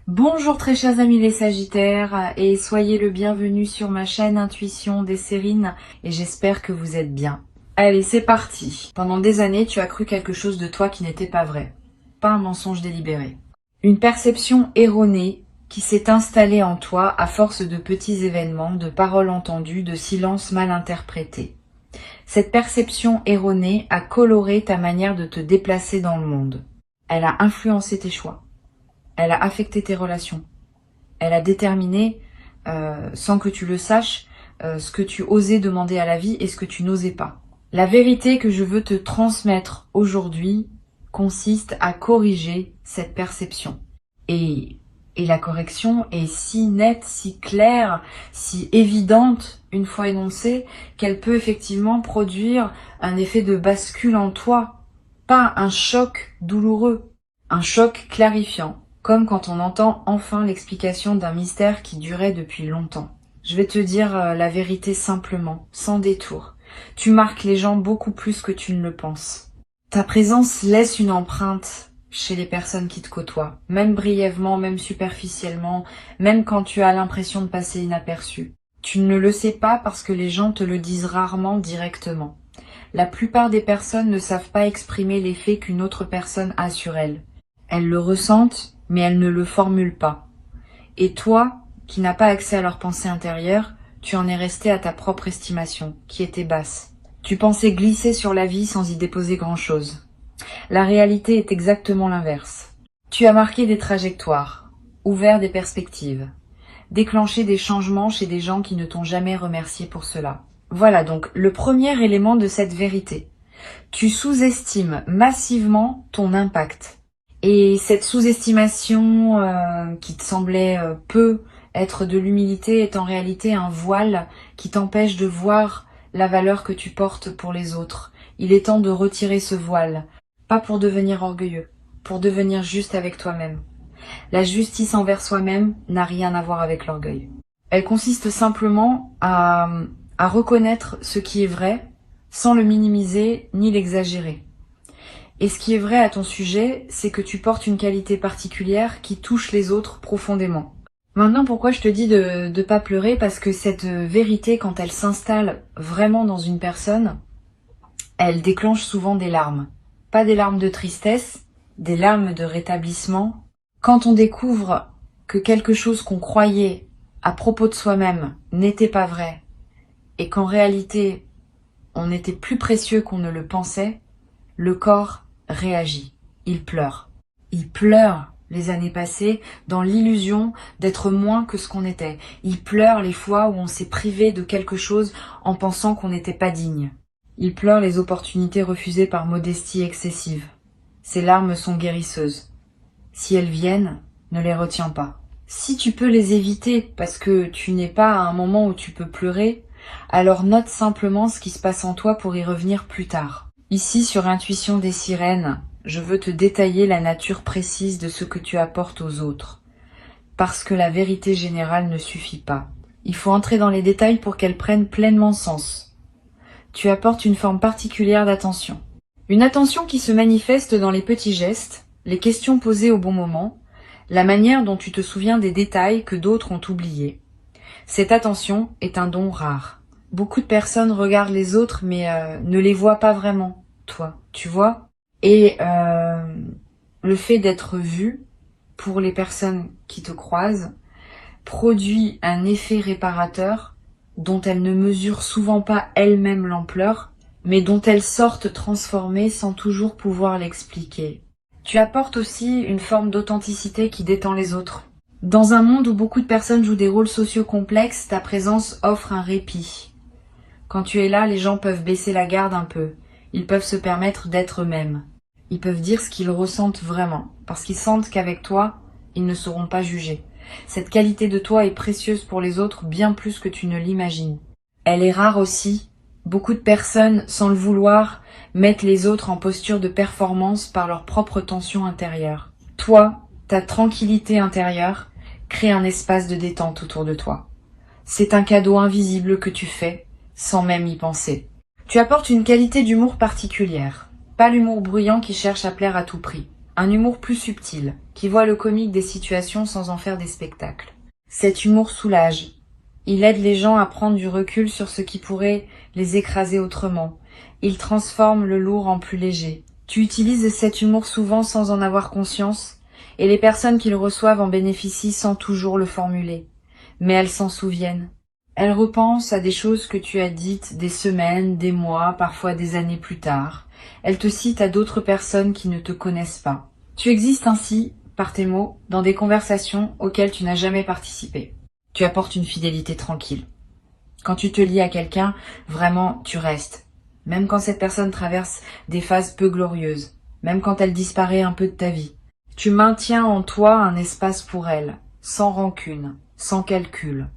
Bonjour très chers amis les Sagittaires et soyez le bienvenu sur ma chaîne Intuition des Sérines et j'espère que vous êtes bien. Allez, c'est parti. Pendant des années, tu as cru quelque chose de toi qui n'était pas vrai. Pas un mensonge délibéré. Une perception erronée qui s'est installée en toi à force de petits événements, de paroles entendues, de silences mal interprétés. Cette perception erronée a coloré ta manière de te déplacer dans le monde. Elle a influencé tes choix. Elle a affecté tes relations. Elle a déterminé, sans que tu le saches, ce que tu osais demander à la vie et ce que tu n'osais pas. La vérité que je veux te transmettre aujourd'hui consiste à corriger cette perception. Et la correction est si nette, si claire, si évidente, une fois énoncée, qu'elle peut effectivement produire un effet de bascule en toi, pas un choc douloureux, un choc clarifiant. Comme quand on entend enfin l'explication d'un mystère qui durait depuis longtemps. Je vais te dire la vérité simplement, sans détour. Tu marques les gens beaucoup plus que tu ne le penses. Ta présence laisse une empreinte chez les personnes qui te côtoient, même brièvement, même superficiellement, même quand tu as l'impression de passer inaperçu. Tu ne le sais pas parce que les gens te le disent rarement directement. La plupart des personnes ne savent pas exprimer l'effet qu'une autre personne a sur elles. Elles le ressentent, mais elles ne le formulent pas. Et toi, qui n'as pas accès à leur pensée intérieure, tu en es resté à ta propre estimation, qui était basse. Tu pensais glisser sur la vie sans y déposer grand-chose. La réalité est exactement l'inverse. Tu as marqué des trajectoires, ouvert des perspectives, déclenché des changements chez des gens qui ne t'ont jamais remercié pour cela. Voilà donc le premier élément de cette vérité. Tu sous-estimes massivement ton impact. Et cette sous-estimation qui te semblait peu être de l'humilité est en réalité un voile qui t'empêche de voir la valeur que tu portes pour les autres. Il est temps de retirer ce voile, pas pour devenir orgueilleux, pour devenir juste avec toi-même. La justice envers soi-même n'a rien à voir avec l'orgueil. Elle consiste simplement à reconnaître ce qui est vrai sans le minimiser ni l'exagérer. Et ce qui est vrai à ton sujet, c'est que tu portes une qualité particulière qui touche les autres profondément. Maintenant, pourquoi je te dis de pas pleurer? Parce que cette vérité, quand elle s'installe vraiment dans une personne, elle déclenche souvent des larmes. Pas des larmes de tristesse, des larmes de rétablissement. Quand on découvre que quelque chose qu'on croyait à propos de soi-même n'était pas vrai, et qu'en réalité, on était plus précieux qu'on ne le pensait, le corps réagit, il pleure. Il pleure les années passées dans l'illusion d'être moins que ce qu'on était. Il pleure les fois où on s'est privé de quelque chose en pensant qu'on n'était pas digne. Il pleure les opportunités refusées par modestie excessive. Ces larmes sont guérisseuses. Si elles viennent, ne les retiens pas. Si tu peux les éviter parce que tu n'es pas à un moment où tu peux pleurer, alors note simplement ce qui se passe en toi pour y revenir plus tard. Ici, sur Intuition des Sirènes, je veux te détailler la nature précise de ce que tu apportes aux autres. Parce que la vérité générale ne suffit pas. Il faut entrer dans les détails pour qu'elle prenne pleinement sens. Tu apportes une forme particulière d'attention. Une attention qui se manifeste dans les petits gestes, les questions posées au bon moment, la manière dont tu te souviens des détails que d'autres ont oubliés. Cette attention est un don rare. Beaucoup de personnes regardent les autres mais ne les voient pas vraiment, toi, tu vois. Et le fait d'être vu, pour les personnes qui te croisent, produit un effet réparateur dont elles ne mesurent souvent pas elles-mêmes l'ampleur, mais dont elles sortent transformées sans toujours pouvoir l'expliquer. Tu apportes aussi une forme d'authenticité qui détend les autres. Dans un monde où beaucoup de personnes jouent des rôles sociaux complexes, ta présence offre un répit. Quand tu es là, les gens peuvent baisser la garde un peu. Ils peuvent se permettre d'être eux-mêmes. Ils peuvent dire ce qu'ils ressentent vraiment, parce qu'ils sentent qu'avec toi, ils ne seront pas jugés. Cette qualité de toi est précieuse pour les autres bien plus que tu ne l'imagines. Elle est rare aussi. Beaucoup de personnes, sans le vouloir, mettent les autres en posture de performance par leur propre tension intérieure. Toi, ta tranquillité intérieure, crée un espace de détente autour de toi. C'est un cadeau invisible que tu fais, sans même y penser. Tu apportes une qualité d'humour particulière, pas l'humour bruyant qui cherche à plaire à tout prix. Un humour plus subtil, qui voit le comique des situations sans en faire des spectacles. Cet humour soulage. Il aide les gens à prendre du recul sur ce qui pourrait les écraser autrement. Il transforme le lourd en plus léger. Tu utilises cet humour souvent sans en avoir conscience, et les personnes qui le reçoivent en bénéficient sans toujours le formuler. Mais elles s'en souviennent. Elles repensent à des choses que tu as dites des semaines, des mois, parfois des années plus tard. Elles te citent à d'autres personnes qui ne te connaissent pas. Tu existes ainsi, par tes mots, dans des conversations auxquelles tu n'as jamais participé. Tu apportes une fidélité tranquille. Quand tu te lis à quelqu'un, vraiment, tu restes. Même quand cette personne traverse des phases peu glorieuses. Même quand elle disparaît un peu de ta vie. Tu maintiens en toi un espace pour elle, sans rancune, sans calcul.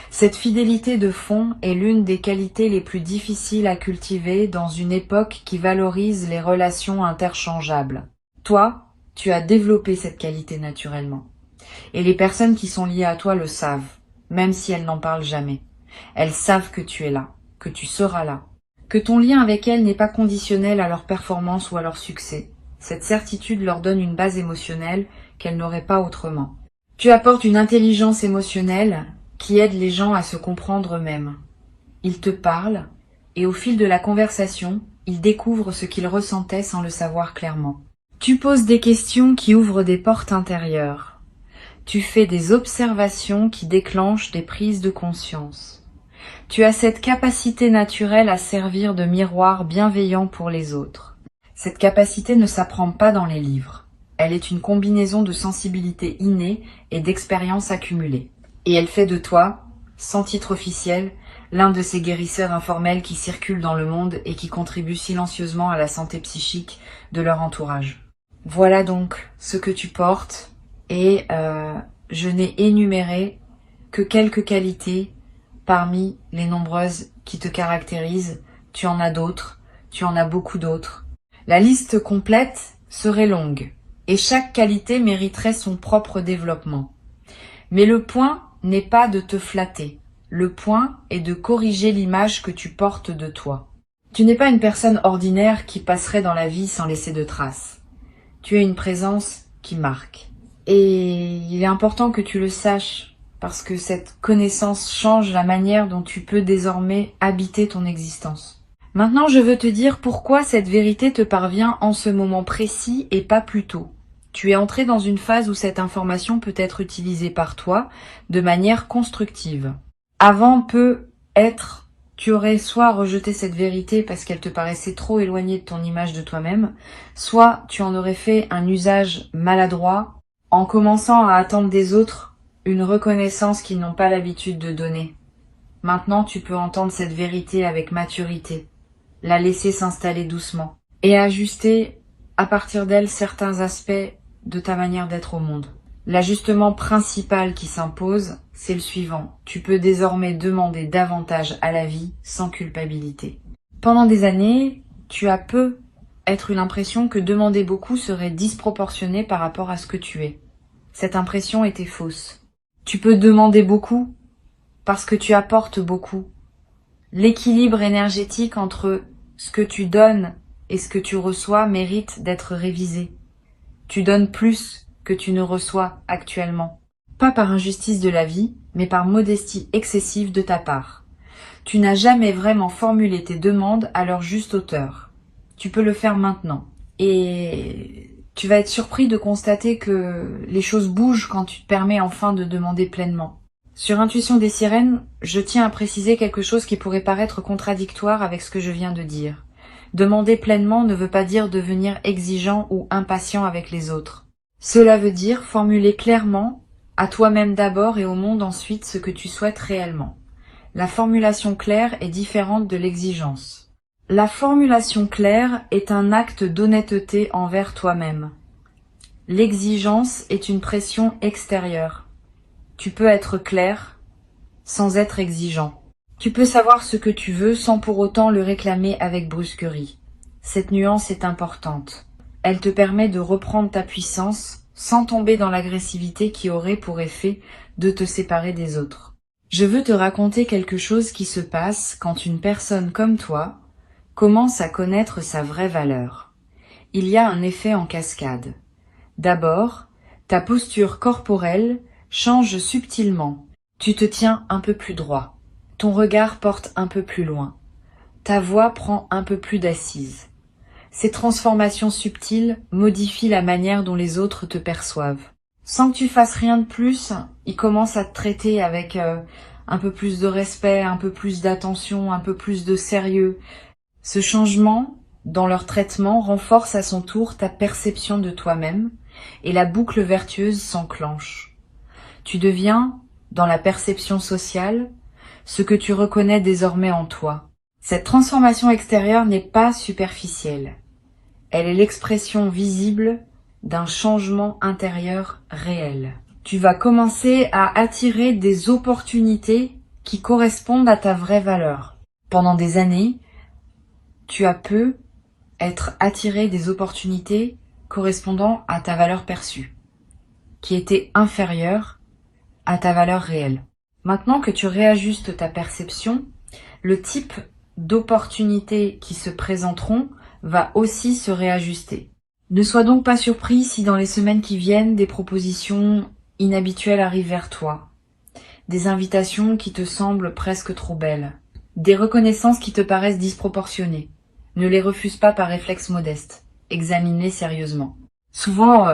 Cette fidélité de fond est l'une des qualités les plus difficiles à cultiver dans une époque qui valorise les relations interchangeables. Toi, tu as développé cette qualité naturellement. Et les personnes qui sont liées à toi le savent, même si elles n'en parlent jamais. Elles savent que tu es là, que tu seras là, que ton lien avec elles n'est pas conditionnel à leur performance ou à leur succès. Cette certitude leur donne une base émotionnelle qu'elles n'auraient pas autrement. Tu apportes une intelligence émotionnelle qui aide les gens à se comprendre eux-mêmes. Ils te parlent, et au fil de la conversation, ils découvrent ce qu'ils ressentaient sans le savoir clairement. Tu poses des questions qui ouvrent des portes intérieures. Tu fais des observations qui déclenchent des prises de conscience. Tu as cette capacité naturelle à servir de miroir bienveillant pour les autres. Cette capacité ne s'apprend pas dans les livres. Elle est une combinaison de sensibilité innée et d'expérience accumulée. Et elle fait de toi, sans titre officiel, l'un de ces guérisseurs informels qui circulent dans le monde et qui contribuent silencieusement à la santé psychique de leur entourage. Voilà donc ce que tu portes, et je n'ai énuméré que quelques qualités parmi les nombreuses qui te caractérisent. Tu en as d'autres, tu en as beaucoup d'autres. La liste complète serait longue, et chaque qualité mériterait son propre développement. Mais le point n'est pas de te flatter. Le point est de corriger l'image que tu portes de toi. Tu n'es pas une personne ordinaire qui passerait dans la vie sans laisser de traces. Tu es une présence qui marque. Et il est important que tu le saches, parce que cette connaissance change la manière dont tu peux désormais habiter ton existence. Maintenant, je veux te dire pourquoi cette vérité te parvient en ce moment précis et pas plus tôt. Tu es entré dans une phase où cette information peut être utilisée par toi de manière constructive. Avant tu aurais soit rejeté cette vérité parce qu'elle te paraissait trop éloignée de ton image de toi-même, soit tu en aurais fait un usage maladroit en commençant à attendre des autres une reconnaissance qu'ils n'ont pas l'habitude de donner. Maintenant, tu peux entendre cette vérité avec maturité, la laisser s'installer doucement et ajuster à partir d'elle certains aspects de ta manière d'être au monde. L'ajustement principal qui s'impose, c'est le suivant. Tu peux désormais demander davantage à la vie sans culpabilité. Pendant des années, tu as eu l'impression que demander beaucoup serait disproportionné par rapport à ce que tu es. Cette impression était fausse. Tu peux demander beaucoup parce que tu apportes beaucoup. L'équilibre énergétique entre ce que tu donnes et ce que tu reçois mérite d'être révisé. Tu donnes plus que tu ne reçois actuellement. Pas par injustice de la vie, mais par modestie excessive de ta part. Tu n'as jamais vraiment formulé tes demandes à leur juste hauteur. Tu peux le faire maintenant. Et tu vas être surpris de constater que les choses bougent quand tu te permets enfin de demander pleinement. Sur Intuition des sirènes, je tiens à préciser quelque chose qui pourrait paraître contradictoire avec ce que je viens de dire. Demander pleinement ne veut pas dire devenir exigeant ou impatient avec les autres. Cela veut dire formuler clairement, à toi-même d'abord et au monde ensuite, ce que tu souhaites réellement. La formulation claire est différente de l'exigence. La formulation claire est un acte d'honnêteté envers toi-même. L'exigence est une pression extérieure. Tu peux être clair sans être exigeant. Tu peux savoir ce que tu veux sans pour autant le réclamer avec brusquerie. Cette nuance est importante. Elle te permet de reprendre ta puissance sans tomber dans l'agressivité qui aurait pour effet de te séparer des autres. Je veux te raconter quelque chose qui se passe quand une personne comme toi commence à connaître sa vraie valeur. Il y a un effet en cascade. D'abord, ta posture corporelle change subtilement. Tu te tiens un peu plus droit. Ton regard porte un peu plus loin. Ta voix prend un peu plus d'assise. Ces transformations subtiles modifient la manière dont les autres te perçoivent. Sans que tu fasses rien de plus, ils commencent à te traiter avec un peu plus de respect, un peu plus d'attention, un peu plus de sérieux. Ce changement dans leur traitement renforce à son tour ta perception de toi-même et la boucle vertueuse s'enclenche. Tu deviens, dans la perception sociale, ce que tu reconnais désormais en toi. Cette transformation extérieure n'est pas superficielle. Elle est l'expression visible d'un changement intérieur réel. Tu vas commencer à attirer des opportunités qui correspondent à ta vraie valeur. Pendant des années, tu as pu être attiré des opportunités correspondant à ta valeur perçue, qui étaient inférieures à ta valeur réelle. Maintenant que tu réajustes ta perception, le type d'opportunités qui se présenteront va aussi se réajuster. Ne sois donc pas surpris si dans les semaines qui viennent, des propositions inhabituelles arrivent vers toi, des invitations qui te semblent presque trop belles, des reconnaissances qui te paraissent disproportionnées. Ne les refuse pas par réflexe modeste, examine-les sérieusement. Souvent,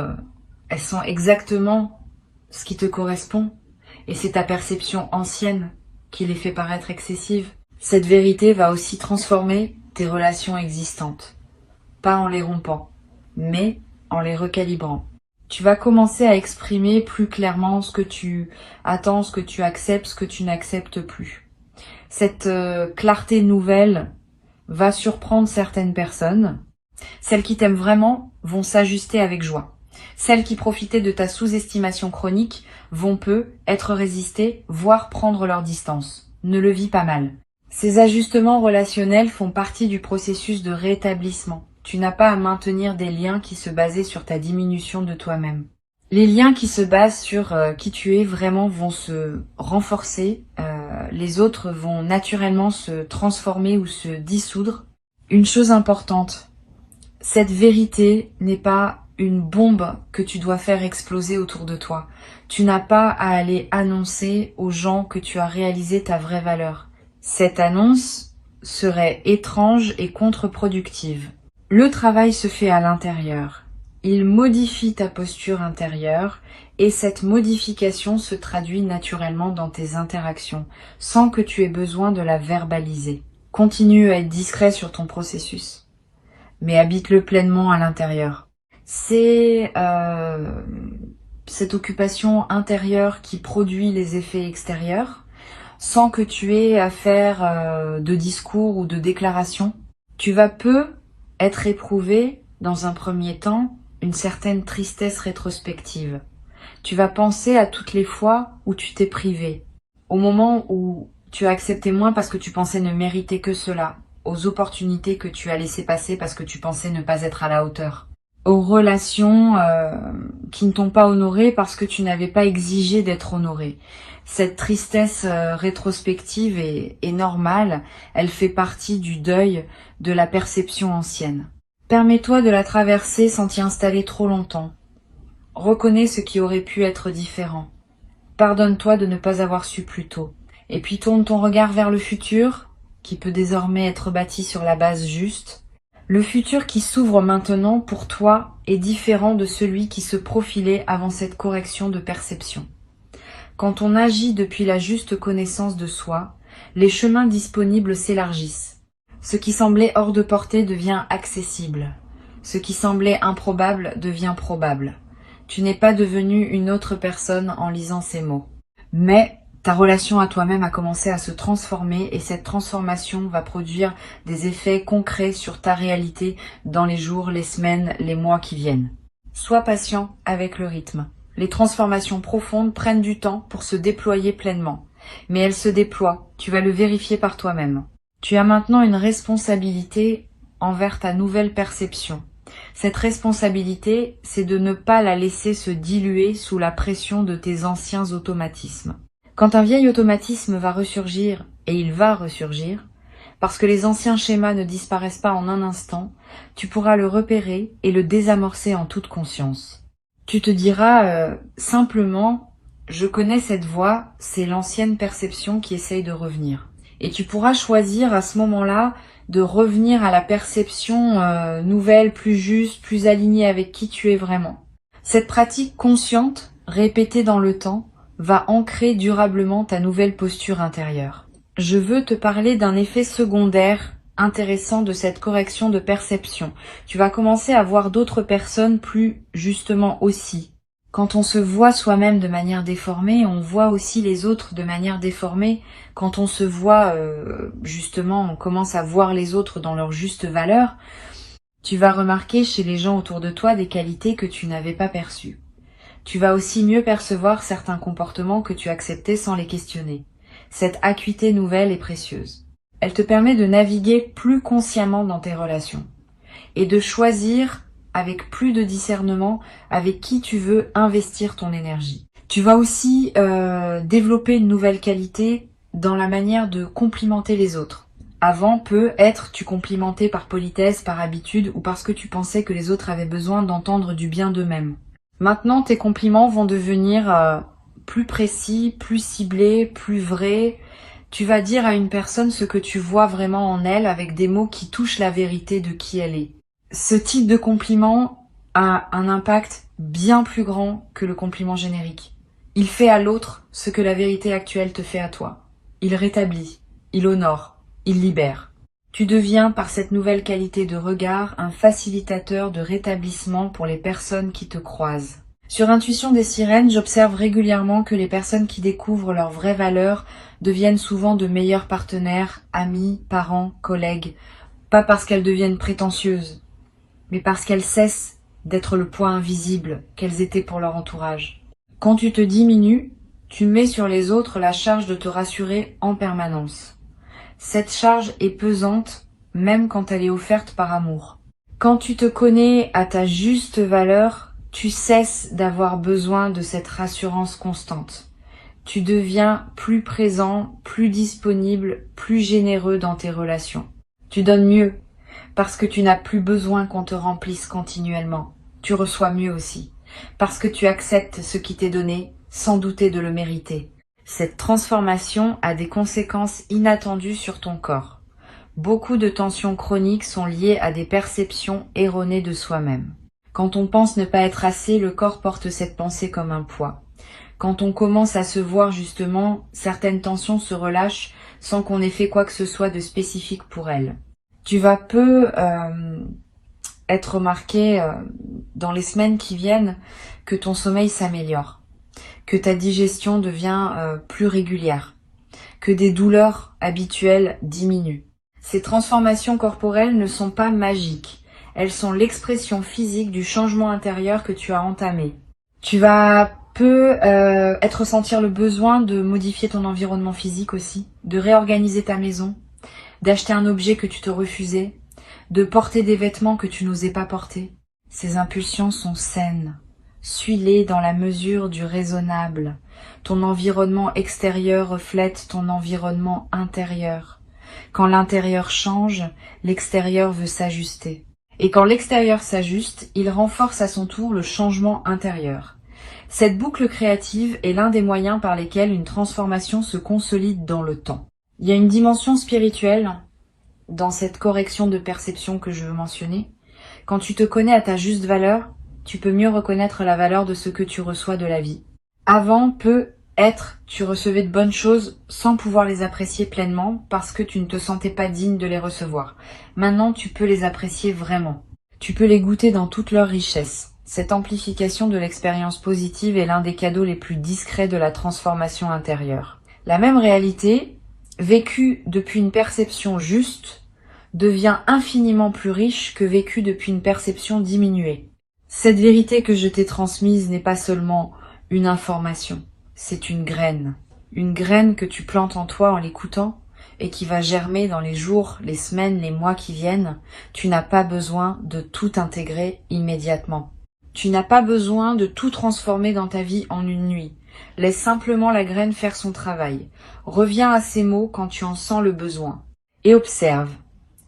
elles sont exactement ce qui te correspond, et c'est ta perception ancienne qui les fait paraître excessives. Cette vérité va aussi transformer tes relations existantes, pas en les rompant, mais en les recalibrant. Tu vas commencer à exprimer plus clairement ce que tu attends, ce que tu acceptes, ce que tu n'acceptes plus. Cette clarté nouvelle va surprendre certaines personnes. Celles qui t'aiment vraiment vont s'ajuster avec joie. Celles qui profitaient de ta sous-estimation chronique vont peu être résistées, voire prendre leur distance. Ne le vis pas mal. Ces ajustements relationnels font partie du processus de rétablissement. Tu n'as pas à maintenir des liens qui se basaient sur ta diminution de toi-même. Les liens qui se basent sur qui tu es vraiment vont se renforcer, les autres vont naturellement se transformer ou se dissoudre. Une chose importante, cette vérité n'est pas une bombe que tu dois faire exploser autour de toi. Tu n'as pas à aller annoncer aux gens que tu as réalisé ta vraie valeur. Cette annonce serait étrange et contre-productive. Le travail se fait à l'intérieur. Il modifie ta posture intérieure et cette modification se traduit naturellement dans tes interactions, sans que tu aies besoin de la verbaliser. Continue à être discret sur ton processus, mais habite-le pleinement à l'intérieur. C'est cette occupation intérieure qui produit les effets extérieurs, sans que tu aies à faire de discours ou de déclarations. Tu vas peu être éprouvé, dans un premier temps, une certaine tristesse rétrospective. Tu vas penser à toutes les fois où tu t'es privé, au moment où tu as accepté moins parce que tu pensais ne mériter que cela, aux opportunités que tu as laissées passer parce que tu pensais ne pas être à la hauteur, aux relations qui ne t'ont pas honoré parce que tu n'avais pas exigé d'être honoré. Cette tristesse rétrospective est normale, elle fait partie du deuil de la perception ancienne. Permets-toi de la traverser sans t'y installer trop longtemps. Reconnais ce qui aurait pu être différent. Pardonne-toi de ne pas avoir su plus tôt. Et puis tourne ton regard vers le futur, qui peut désormais être bâti sur la base juste. Le futur qui s'ouvre maintenant pour toi est différent de celui qui se profilait avant cette correction de perception. Quand on agit depuis la juste connaissance de soi, les chemins disponibles s'élargissent. Ce qui semblait hors de portée devient accessible. Ce qui semblait improbable devient probable. Tu n'es pas devenu une autre personne en lisant ces mots. Mais ta relation à toi-même a commencé à se transformer et cette transformation va produire des effets concrets sur ta réalité dans les jours, les semaines, les mois qui viennent. Sois patient avec le rythme. Les transformations profondes prennent du temps pour se déployer pleinement. Mais elles se déploient, tu vas le vérifier par toi-même. Tu as maintenant une responsabilité envers ta nouvelle perception. Cette responsabilité, c'est de ne pas la laisser se diluer sous la pression de tes anciens automatismes. Quand un vieil automatisme va ressurgir, et il va ressurgir, parce que les anciens schémas ne disparaissent pas en un instant, tu pourras le repérer et le désamorcer en toute conscience. Tu te diras simplement, je connais cette voix, c'est l'ancienne perception qui essaye de revenir. Et tu pourras choisir à ce moment-là de revenir à la perception nouvelle, plus juste, plus alignée avec qui tu es vraiment. Cette pratique consciente, répétée dans le temps, va ancrer durablement ta nouvelle posture intérieure. Je veux te parler d'un effet secondaire intéressant de cette correction de perception. Tu vas commencer à voir d'autres personnes plus justement aussi. Quand on se voit soi-même de manière déformée, on voit aussi les autres de manière déformée. Quand on se voit, justement, on commence à voir les autres dans leur juste valeur, tu vas remarquer chez les gens autour de toi des qualités que tu n'avais pas perçues. Tu vas aussi mieux percevoir certains comportements que tu acceptais sans les questionner. Cette acuité nouvelle est précieuse. Elle te permet de naviguer plus consciemment dans tes relations et de choisir avec plus de discernement avec qui tu veux investir ton énergie. Tu vas aussi développer une nouvelle qualité dans la manière de complimenter les autres. Avant, peut-être, tu complimentais par politesse, par habitude ou parce que tu pensais que les autres avaient besoin d'entendre du bien d'eux-mêmes. Maintenant, tes compliments vont devenir plus précis, plus ciblés, plus vrais. Tu vas dire à une personne ce que tu vois vraiment en elle avec des mots qui touchent la vérité de qui elle est. Ce type de compliment a un impact bien plus grand que le compliment générique. Il fait à l'autre ce que la vérité actuelle te fait à toi. Il rétablit, il honore, il libère. Tu deviens, par cette nouvelle qualité de regard, un facilitateur de rétablissement pour les personnes qui te croisent. Sur Intuition des Sirènes, j'observe régulièrement que les personnes qui découvrent leurs vraies valeurs deviennent souvent de meilleurs partenaires, amis, parents, collègues. Pas parce qu'elles deviennent prétentieuses, mais parce qu'elles cessent d'être le poids invisible qu'elles étaient pour leur entourage. Quand tu te diminues, tu mets sur les autres la charge de te rassurer en permanence. Cette charge est pesante, même quand elle est offerte par amour. Quand tu te connais à ta juste valeur, tu cesses d'avoir besoin de cette rassurance constante. Tu deviens plus présent, plus disponible, plus généreux dans tes relations. Tu donnes mieux, parce que tu n'as plus besoin qu'on te remplisse continuellement. Tu reçois mieux aussi, parce que tu acceptes ce qui t'est donné, sans douter de le mériter. Cette transformation a des conséquences inattendues sur ton corps. Beaucoup de tensions chroniques sont liées à des perceptions erronées de soi-même. Quand on pense ne pas être assez, le corps porte cette pensée comme un poids. Quand on commence à se voir justement, certaines tensions se relâchent sans qu'on ait fait quoi que ce soit de spécifique pour elles. Tu vas être remarqué dans les semaines qui viennent que ton sommeil s'améliore, que ta digestion devient plus régulière, que des douleurs habituelles diminuent. Ces transformations corporelles ne sont pas magiques. Elles sont l'expression physique du changement intérieur que tu as entamé. Tu vas être sentir le besoin de modifier ton environnement physique aussi, de réorganiser ta maison, d'acheter un objet que tu te refusais, de porter des vêtements que tu n'osais pas porter. Ces impulsions sont saines. Suis-les dans la mesure du raisonnable. Ton environnement extérieur reflète ton environnement intérieur. Quand l'intérieur change, l'extérieur veut s'ajuster. Et quand l'extérieur s'ajuste, il renforce à son tour le changement intérieur. Cette boucle créative est l'un des moyens par lesquels une transformation se consolide dans le temps. Il y a une dimension spirituelle dans cette correction de perception que je veux mentionner. Quand tu te connais à ta juste valeur, tu peux mieux reconnaître la valeur de ce que tu reçois de la vie. Avant, peut-être, tu recevais de bonnes choses sans pouvoir les apprécier pleinement parce que tu ne te sentais pas digne de les recevoir. Maintenant, tu peux les apprécier vraiment. Tu peux les goûter dans toute leur richesse. Cette amplification de l'expérience positive est l'un des cadeaux les plus discrets de la transformation intérieure. La même réalité, vécue depuis une perception juste, devient infiniment plus riche que vécue depuis une perception diminuée. Cette vérité que je t'ai transmise n'est pas seulement une information, c'est une graine que tu plantes en toi en l'écoutant et qui va germer dans les jours, les semaines, les mois qui viennent. Tu n'as pas besoin de tout intégrer immédiatement. Tu n'as pas besoin de tout transformer dans ta vie en une nuit. Laisse simplement la graine faire son travail. Reviens à ces mots quand tu en sens le besoin. Et observe,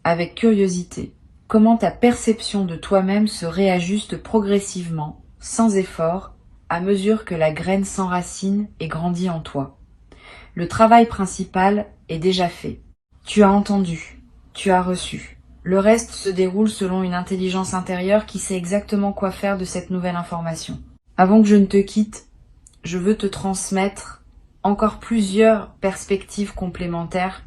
avec curiosité, comment ta perception de toi-même se réajuste progressivement sans effort, à mesure que la graine s'enracine et grandit en toi. Le travail principal est déjà fait. Tu as entendu, tu as reçu. Le reste se déroule selon une intelligence intérieure qui sait exactement quoi faire de cette nouvelle information. Avant que je ne te quitte, je veux te transmettre encore plusieurs perspectives complémentaires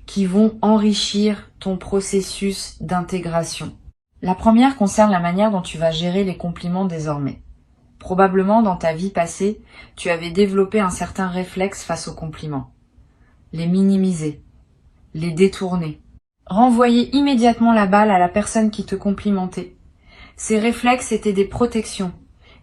qui vont enrichir ton processus d'intégration. La première concerne la manière dont tu vas gérer les compliments désormais. Probablement dans ta vie passée, tu avais développé un certain réflexe face aux compliments. Les minimiser, les détourner, renvoyer immédiatement la balle à la personne qui te complimentait. Ces réflexes étaient des protections.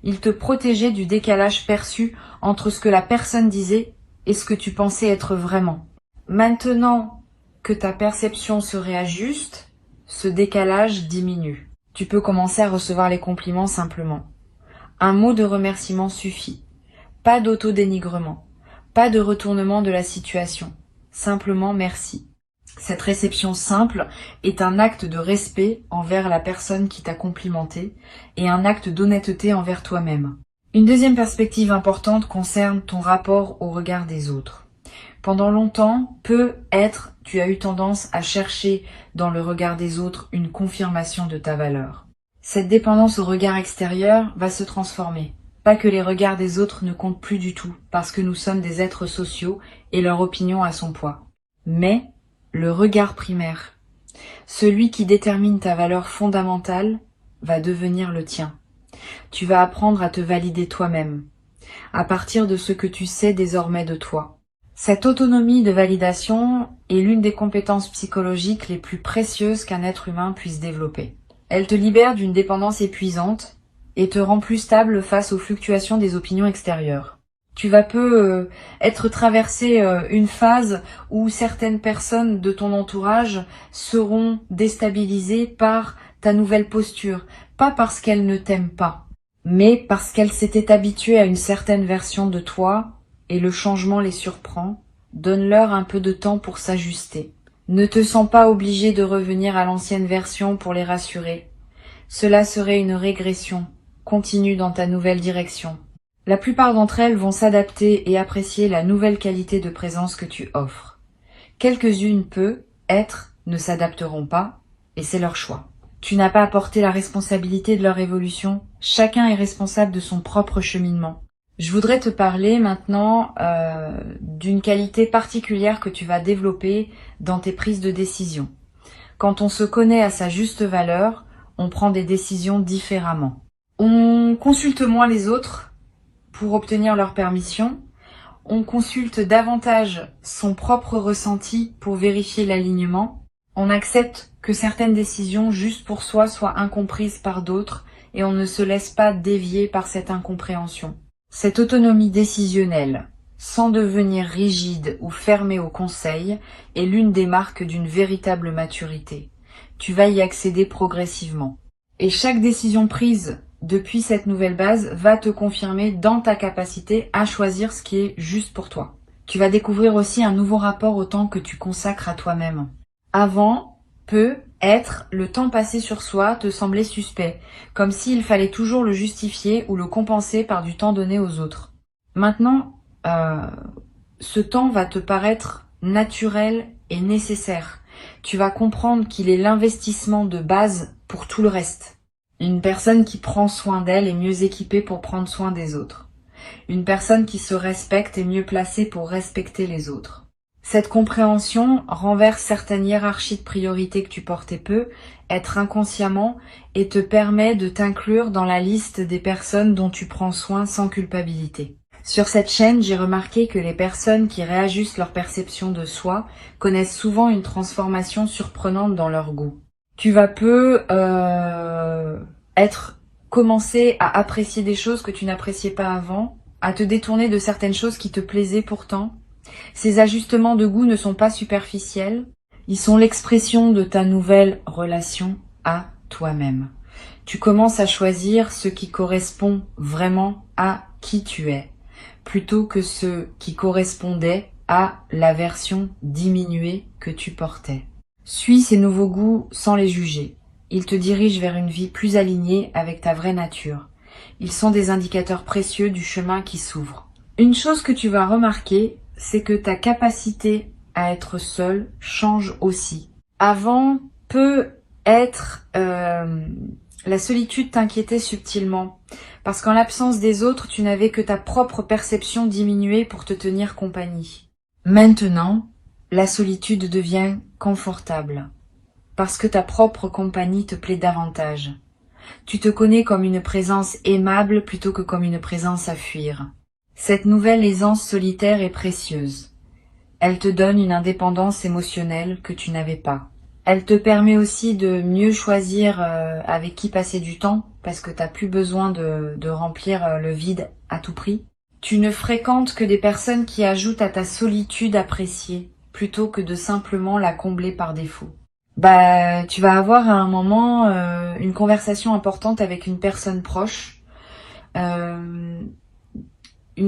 Ils te protégeaient du décalage perçu entre ce que la personne disait et ce que tu pensais être vraiment. Maintenant que ta perception se réajuste, ce décalage diminue. Tu peux commencer à recevoir les compliments simplement. Un mot de remerciement suffit. Pas d'auto-dénigrement, pas de retournement de la situation. Simplement merci. Cette réception simple est un acte de respect envers la personne qui t'a complimenté et un acte d'honnêteté envers toi-même. Une deuxième perspective importante concerne ton rapport au regard des autres. Pendant longtemps, tu as eu tendance à chercher dans le regard des autres une confirmation de ta valeur. Cette dépendance au regard extérieur va se transformer. Pas que les regards des autres ne comptent plus du tout, parce que nous sommes des êtres sociaux et leur opinion a son poids. Mais le regard primaire, celui qui détermine ta valeur fondamentale, va devenir le tien. Tu vas apprendre à te valider toi-même, à partir de ce que tu sais désormais de toi. Cette autonomie de validation est l'une des compétences psychologiques les plus précieuses qu'un être humain puisse développer. Elle te libère d'une dépendance épuisante et te rend plus stable face aux fluctuations des opinions extérieures. Tu vas être traversé une phase où certaines personnes de ton entourage seront déstabilisées par ta nouvelle posture, pas parce qu'elles ne t'aiment pas, mais parce qu'elles s'étaient habituées à une certaine version de toi et le changement les surprend. Donne-leur un peu de temps pour s'ajuster. Ne te sens pas obligé de revenir à l'ancienne version pour les rassurer. Cela serait une régression. Continue dans ta nouvelle direction. La plupart d'entre elles vont s'adapter et apprécier la nouvelle qualité de présence que tu offres. Quelques-unes ne s'adapteront pas, et c'est leur choix. Tu n'as pas à porter la responsabilité de leur évolution. Chacun est responsable de son propre cheminement. Je voudrais te parler maintenant d'une qualité particulière que tu vas développer dans tes prises de décision. Quand on se connaît à sa juste valeur, on prend des décisions différemment. On consulte moins les autres pour obtenir leur permission. On consulte davantage son propre ressenti pour vérifier l'alignement. On accepte que certaines décisions juste pour soi soient incomprises par d'autres et on ne se laisse pas dévier par cette incompréhension. Cette autonomie décisionnelle, sans devenir rigide ou fermé au conseil, est l'une des marques d'une véritable maturité. Tu vas y accéder progressivement. Et chaque décision prise depuis cette nouvelle base va te confirmer dans ta capacité à choisir ce qui est juste pour toi. Tu vas découvrir aussi un nouveau rapport au temps que tu consacres à toi-même. Avant, le temps passé sur soi te semblait suspect, comme s'il fallait toujours le justifier ou le compenser par du temps donné aux autres. Maintenant, ce temps va te paraître naturel et nécessaire. Tu vas comprendre qu'il est l'investissement de base pour tout le reste. Une personne qui prend soin d'elle est mieux équipée pour prendre soin des autres. Une personne qui se respecte est mieux placée pour respecter les autres. Cette compréhension renverse certaines hiérarchies de priorités que tu portais être inconsciemment, et te permet de t'inclure dans la liste des personnes dont tu prends soin sans culpabilité. Sur cette chaîne, j'ai remarqué que les personnes qui réajustent leur perception de soi connaissent souvent une transformation surprenante dans leur goût. Tu vas commencer à apprécier des choses que tu n'appréciais pas avant, à te détourner de certaines choses qui te plaisaient pourtant. Ces ajustements de goût ne sont pas superficiels, ils sont l'expression de ta nouvelle relation à toi-même. Tu commences à choisir ce qui correspond vraiment à qui tu es, plutôt que ce qui correspondait à la version diminuée que tu portais. Suis ces nouveaux goûts sans les juger. Ils te dirigent vers une vie plus alignée avec ta vraie nature. Ils sont des indicateurs précieux du chemin qui s'ouvre. Une chose que tu vas remarquer, c'est que ta capacité à être seul change aussi. Avant peut être la solitude t'inquiétait subtilement, parce qu'en l'absence des autres, tu n'avais que ta propre perception diminuée pour te tenir compagnie. Maintenant, la solitude devient confortable, parce que ta propre compagnie te plaît davantage. Tu te connais comme une présence aimable plutôt que comme une présence à fuir. Cette nouvelle aisance solitaire est précieuse. Elle te donne une indépendance émotionnelle que tu n'avais pas. Elle te permet aussi de mieux choisir avec qui passer du temps, parce que t'as plus besoin de remplir le vide à tout prix. Tu ne fréquentes que des personnes qui ajoutent à ta solitude appréciée, plutôt que de simplement la combler par défaut. Tu vas avoir à un moment une conversation importante avec une personne proche, une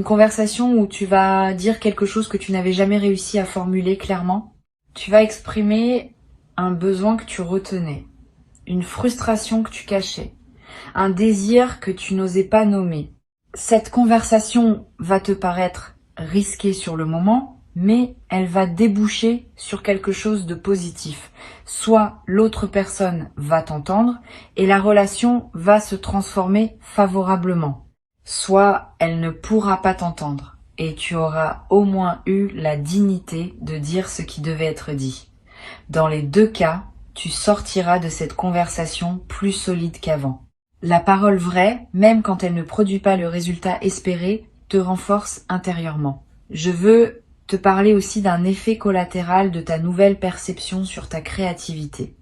conversation où tu vas dire quelque chose que tu n'avais jamais réussi à formuler clairement. Tu vas exprimer un besoin que tu retenais, une frustration que tu cachais, un désir que tu n'osais pas nommer. Cette conversation va te paraître risquée sur le moment, mais elle va déboucher sur quelque chose de positif. Soit l'autre personne va t'entendre et la relation va se transformer favorablement. Soit elle ne pourra pas t'entendre et tu auras au moins eu la dignité de dire ce qui devait être dit. Dans les deux cas, tu sortiras de cette conversation plus solide qu'avant. La parole vraie, même quand elle ne produit pas le résultat espéré, te renforce intérieurement. Je veux te parler aussi d'un effet collatéral de ta nouvelle perception sur ta créativité.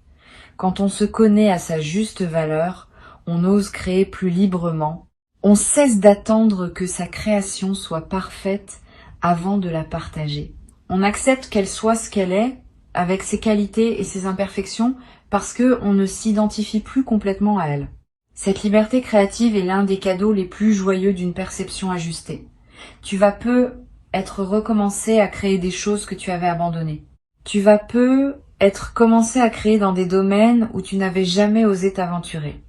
Quand on se connaît à sa juste valeur, on ose créer plus librement. On cesse d'attendre que sa création soit parfaite avant de la partager. On accepte qu'elle soit ce qu'elle est, avec ses qualités et ses imperfections, parce que on ne s'identifie plus complètement à elle. Cette liberté créative est l'un des cadeaux les plus joyeux d'une perception ajustée. Tu vas peu être recommencé à créer des choses que tu avais abandonnées. Tu vas peu être commencé à créer dans des domaines où tu n'avais jamais osé t'aventurer.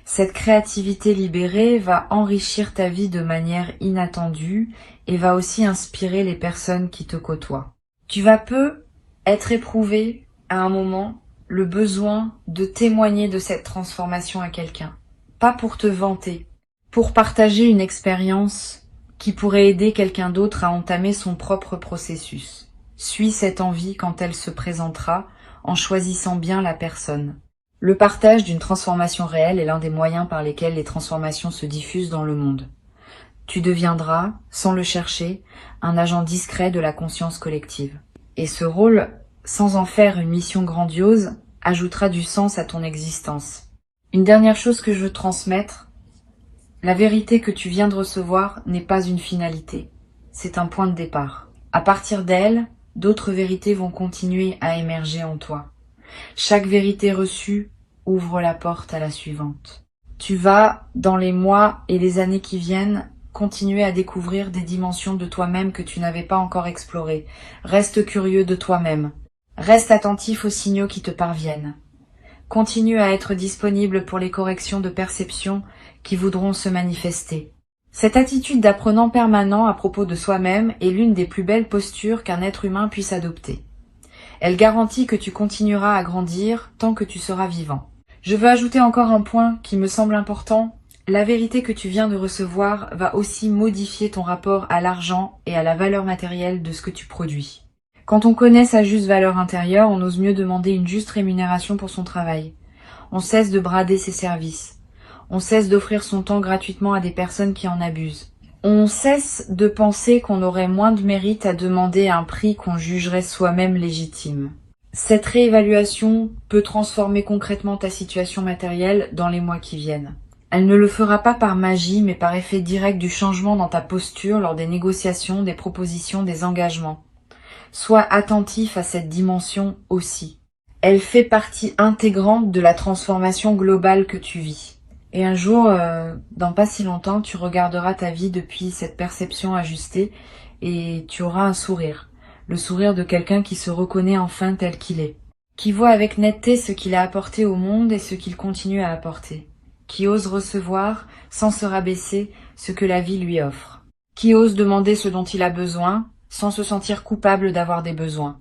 Cette créativité libérée va enrichir ta vie de manière inattendue et va aussi inspirer les personnes qui te côtoient. Tu vas peu être éprouvé à un moment le besoin de témoigner de cette transformation à quelqu'un. Pas pour te vanter, pour partager une expérience qui pourrait aider quelqu'un d'autre à entamer son propre processus. Suis cette envie quand elle se présentera en choisissant bien la personne. Le partage d'une transformation réelle est l'un des moyens par lesquels les transformations se diffusent dans le monde. Tu deviendras, sans le chercher, un agent discret de la conscience collective. Et ce rôle, sans en faire une mission grandiose, ajoutera du sens à ton existence. Une dernière chose que je veux transmettre, la vérité que tu viens de recevoir n'est pas une finalité, c'est un point de départ. À partir d'elle, d'autres vérités vont continuer à émerger en toi. Chaque vérité reçue ouvre la porte à la suivante. Tu vas, dans les mois et les années qui viennent, continuer à découvrir des dimensions de toi-même que tu n'avais pas encore explorées. Reste curieux de toi-même. Reste attentif aux signaux qui te parviennent. Continue à être disponible pour les corrections de perception qui voudront se manifester. Cette attitude d'apprenant permanent à propos de soi-même est l'une des plus belles postures qu'un être humain puisse adopter. Elle garantit que tu continueras à grandir tant que tu seras vivant. Je veux ajouter encore un point qui me semble important. La vérité que tu viens de recevoir va aussi modifier ton rapport à l'argent et à la valeur matérielle de ce que tu produis. Quand on connaît sa juste valeur intérieure, on ose mieux demander une juste rémunération pour son travail. On cesse de brader ses services. On cesse d'offrir son temps gratuitement à des personnes qui en abusent. On cesse de penser qu'on aurait moins de mérite à demander un prix qu'on jugerait soi-même légitime. Cette réévaluation peut transformer concrètement ta situation matérielle dans les mois qui viennent. Elle ne le fera pas par magie, mais par effet direct du changement dans ta posture lors des négociations, des propositions, des engagements. Sois attentif à cette dimension aussi. Elle fait partie intégrante de la transformation globale que tu vis. Et un jour, dans pas si longtemps, tu regarderas ta vie depuis cette perception ajustée et tu auras un sourire. Le sourire de quelqu'un qui se reconnaît enfin tel qu'il est. Qui voit avec netteté ce qu'il a apporté au monde et ce qu'il continue à apporter. qui ose recevoir, sans se rabaisser, ce que la vie lui offre, qui ose demander ce dont il a besoin, sans se sentir coupable d'avoir des besoins,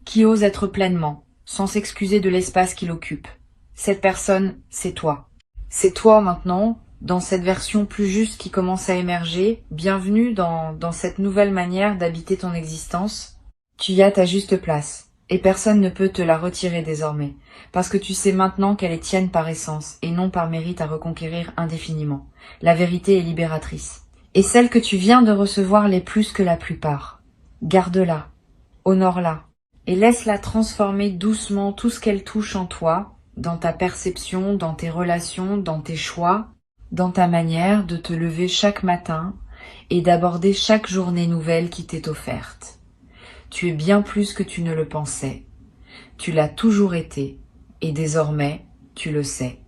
qui ose être pleinement, sans s'excuser de l'espace qu'il occupe. Cette personne, c'est toi. C'est toi maintenant, dans cette version plus juste qui commence à émerger. Bienvenue dans cette nouvelle manière d'habiter ton existence. Tu y as ta juste place, et personne ne peut te la retirer désormais, parce que tu sais maintenant qu'elle est tienne par essence, et non par mérite à reconquérir indéfiniment. La vérité est libératrice. Et celle que tu viens de recevoir l'est plus que la plupart. Garde-la, honore-la, et laisse-la transformer doucement tout ce qu'elle touche en toi, dans ta perception, dans tes relations, dans tes choix, dans ta manière de te lever chaque matin et d'aborder chaque journée nouvelle qui t'est offerte. Tu es bien plus que tu ne le pensais. Tu l'as toujours été, et désormais, tu le sais.